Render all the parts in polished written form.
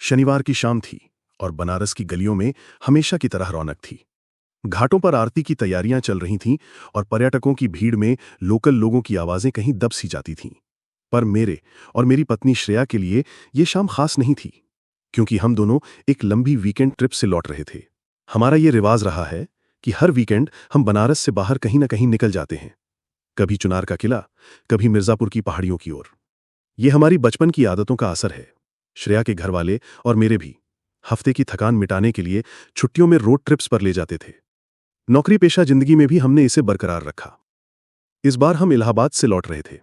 शनिवार की शाम थी और बनारस की गलियों में हमेशा की तरह रौनक थी। घाटों पर आरती की तैयारियां चल रही थीं और पर्यटकों की भीड़ में लोकल लोगों की आवाजें कहीं दब सी जाती थीं। पर मेरे और मेरी पत्नी श्रेया के लिए ये शाम खास नहीं थी, क्योंकि हम दोनों एक लंबी वीकेंड ट्रिप से लौट रहे थे। हमारा ये रिवाज रहा है कि हर वीकेंड हम बनारस से बाहर कहीं न कहीं निकल जाते हैं, कभी चुनार का किला, कभी मिर्जापुर की पहाड़ियों की ओर। ये हमारी बचपन की आदतों का असर है। श्रेया के घरवाले और मेरे भी हफ्ते की थकान मिटाने के लिए छुट्टियों में रोड ट्रिप्स पर ले जाते थे। नौकरी पेशा जिंदगी में भी हमने इसे बरकरार रखा। इस बार हम इलाहाबाद से लौट रहे थे।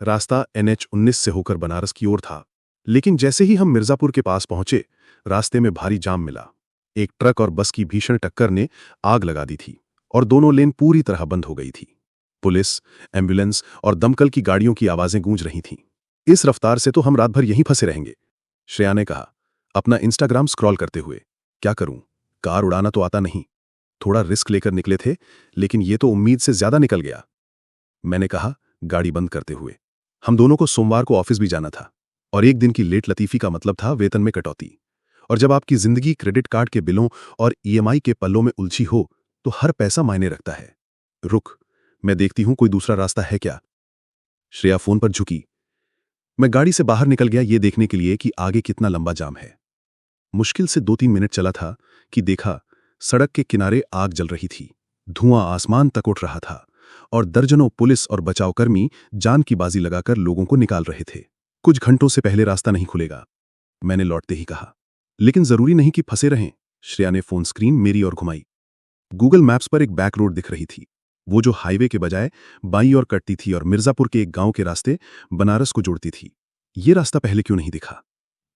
रास्ता NH-19 से होकर बनारस की ओर था, लेकिन जैसे ही हम मिर्जापुर के पास पहुंचे, रास्ते में भारी जाम मिला। एक ट्रक और बस की भीषण टक्कर ने आग लगा दी थी और दोनों लेन पूरी तरह बंद हो गई थी। पुलिस, एम्बुलेंस और दमकल की गाड़ियों की आवाजें गूंज रही थीं। इस रफ्तार से तो हम रात भर यहीं फंसे रहेंगे, श्रेया ने कहा, अपना इंस्टाग्राम स्क्रॉल करते हुए। क्या करूं, कार उड़ाना तो आता नहीं। थोड़ा रिस्क लेकर निकले थे, लेकिन ये तो उम्मीद से ज्यादा निकल गया, मैंने कहा गाड़ी बंद करते हुए। हम दोनों को सोमवार को ऑफिस भी जाना था और एक दिन की लेट लतीफी का मतलब था वेतन में कटौती। और जब आपकी जिंदगी क्रेडिट कार्ड के बिलों और EMI के पल्लों में उलझी हो, तो हर पैसा मायने रखता है। रुक, मैं देखती हूं कोई दूसरा रास्ता है क्या। श्रेया फोन पर झुकी। मैं गाड़ी से बाहर निकल गया, ये देखने के लिए कि आगे कितना लंबा जाम है। मुश्किल से 2-3 मिनट चला था कि देखा, सड़क के किनारे आग जल रही थी। धुआं आसमान तक उठ रहा था और दर्जनों पुलिस और बचावकर्मी जान की बाजी लगाकर लोगों को निकाल रहे थे। कुछ घंटों से पहले रास्ता नहीं खुलेगा, मैंने लौटते ही कहा। लेकिन जरूरी नहीं कि फंसे रहें, श्रेया ने फोन स्क्रीन मेरी ओर घुमाई। गूगल मैप्स पर एक बैक रोड दिख रही थी, वो जो हाईवे के बजाय बाईं ओर कटती थी और मिर्जापुर के एक गांव के रास्ते बनारस को जोड़ती थी। ये रास्ता पहले क्यों नहीं दिखा?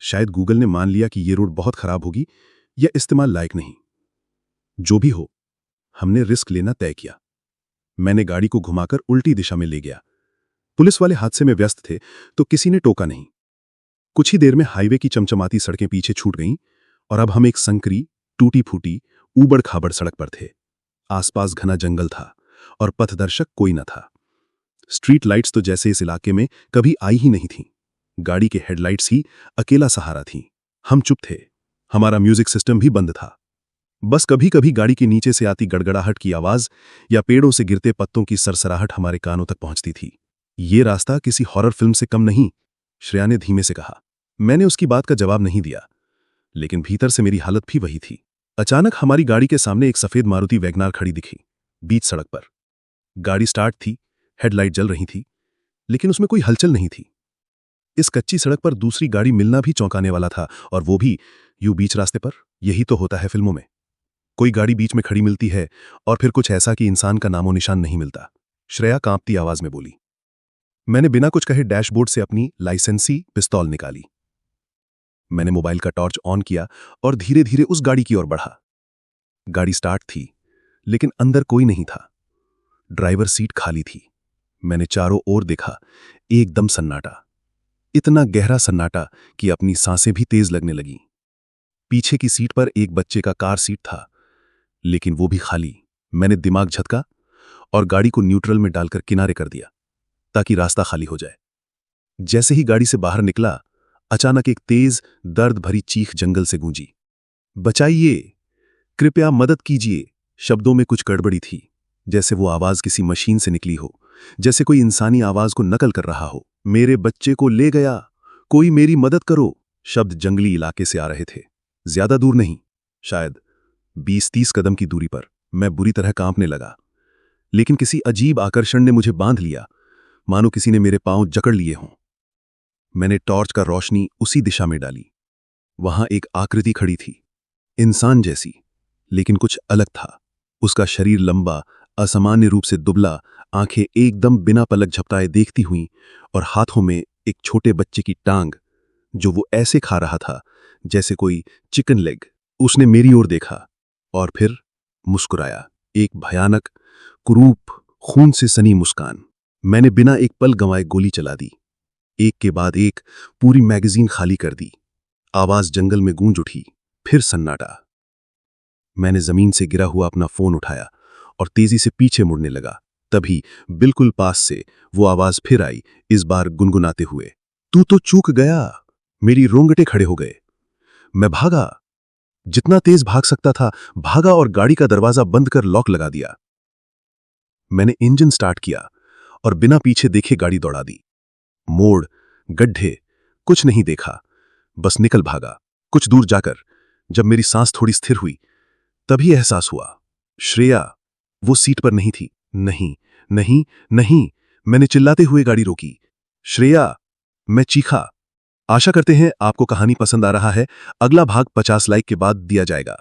शायद गूगल ने मान लिया कि ये रोड बहुत खराब होगी या इस्तेमाल लायक नहीं। जो भी हो, हमने रिस्क लेना तय किया। मैंने गाड़ी को घुमाकर उल्टी दिशा में ले गया। पुलिस वाले हादसे में व्यस्त थे, तो किसी ने टोका नहीं। कुछ ही देर में हाईवे की चमचमाती सड़कें पीछे छूट गईं और अब हम एक संकरी, टूटी फूटी, ऊबड़ खाबड़ सड़क पर थे। आसपास घना जंगल था और पथदर्शक कोई न था। स्ट्रीट लाइट्स तो जैसे इस इलाके में कभी आई ही नहीं थीं। गाड़ी के हेडलाइट्स ही अकेला सहारा थीं। हम चुप थे, हमारा म्यूजिक सिस्टम भी बंद था। बस कभी कभी गाड़ी के नीचे से आती गड़गड़ाहट की आवाज या पेड़ों से गिरते पत्तों की सरसराहट हमारे कानों तक पहुंचती थी। ये रास्ता किसी हॉरर फिल्म से कम नहीं, श्रेया ने धीमे से कहा। मैंने उसकी बात का जवाब नहीं दिया, लेकिन भीतर से मेरी हालत भी वही थी। अचानक हमारी गाड़ी के सामने एक सफेद मारुति वैगनार खड़ी दिखी, बीच सड़क पर। गाड़ी स्टार्ट थी, हेडलाइट जल रही थी, लेकिन उसमें कोई हलचल नहीं थी। इस कच्ची सड़क पर दूसरी गाड़ी मिलना भी चौंकाने वाला था, और वो भी यूं बीच रास्ते पर। यही तो होता है फिल्मों में, कोई गाड़ी बीच में खड़ी मिलती है और फिर कुछ ऐसा कि इंसान का नामो निशान नहीं मिलता, श्रेया कांपती आवाज में बोली। मैंने बिना कुछ कहे डैशबोर्ड से अपनी लाइसेंसी पिस्तौल निकाली। मैंने मोबाइल का टॉर्च ऑन किया और धीरे धीरे उस गाड़ी की ओर बढ़ा। गाड़ी स्टार्ट थी, लेकिन अंदर कोई नहीं था। ड्राइवर सीट खाली थी। मैंने चारों ओर देखा, एकदम सन्नाटा, इतना गहरा सन्नाटा कि अपनी सांसें भी तेज लगने लगीं। पीछे की सीट पर एक बच्चे का कार सीट था, लेकिन वो भी खाली। मैंने दिमाग झटका और गाड़ी को न्यूट्रल में डालकर किनारे कर दिया ताकि रास्ता खाली हो जाए। जैसे ही गाड़ी से बाहर निकला, अचानक एक तेज दर्द भरी चीख जंगल से गूंजी। बचाइए, कृपया मदद कीजिए। शब्दों में कुछ गड़बड़ी थी, जैसे वो आवाज किसी मशीन से निकली हो, जैसे कोई इंसानी आवाज को नकल कर रहा हो। मेरे बच्चे को ले गया, कोई मेरी मदद करो। शब्द जंगली इलाके से आ रहे थे, ज्यादा दूर नहीं, शायद 20-30 कदम की दूरी पर। मैं बुरी तरह कांपने लगा, लेकिन किसी अजीब आकर्षण ने मुझे बांध लिया, मानो किसी ने मेरे पांव जकड़ लिए हों। मैंने टॉर्च का रोशनी उसी दिशा में डाली। वहां एक आकृति खड़ी थी, इंसान जैसी, लेकिन कुछ अलग था। उसका शरीर लंबा, असामान्य रूप से दुबला, आंखें एकदम बिना पलक झपकाए देखती हुईं, और हाथों में एक छोटे बच्चे की टांग, जो वो ऐसे खा रहा था जैसे कोई चिकन लेग। उसने मेरी ओर देखा और फिर मुस्कुराया, एक भयानक, कुरूप, खून से सनी मुस्कान। मैंने बिना एक पल गंवाए गोली चला दी, एक के बाद एक, पूरी मैगजीन खाली कर दी। आवाज जंगल में गूंज उठी, फिर सन्नाटा। मैंने जमीन से गिरा हुआ अपना फोन उठाया और तेजी से पीछे मुड़ने लगा। तभी बिल्कुल पास से वो आवाज फिर आई, इस बार गुनगुनाते हुए, तू तो चूक गया। मेरी रोंगटे खड़े हो गए। मैं भागा, जितना तेज भाग सकता था भागा और गाड़ी का दरवाजा बंद कर लॉक लगा दिया। मैंने इंजन स्टार्ट किया और बिना पीछे देखे गाड़ी दौड़ा दी। मोड़, गड्ढे, कुछ नहीं देखा, बस निकल भागा। कुछ दूर जाकर जब मेरी सांस थोड़ी स्थिर हुई तभी एहसास हुआ, श्रेया वो सीट पर नहीं थी। नहीं नहीं नहीं, मैंने चिल्लाते हुए गाड़ी रोकी। श्रेया, मैं चीखा। आशा करते हैं आपको कहानी पसंद आ रहा है। अगला भाग 50 लाइक के बाद दिया जाएगा।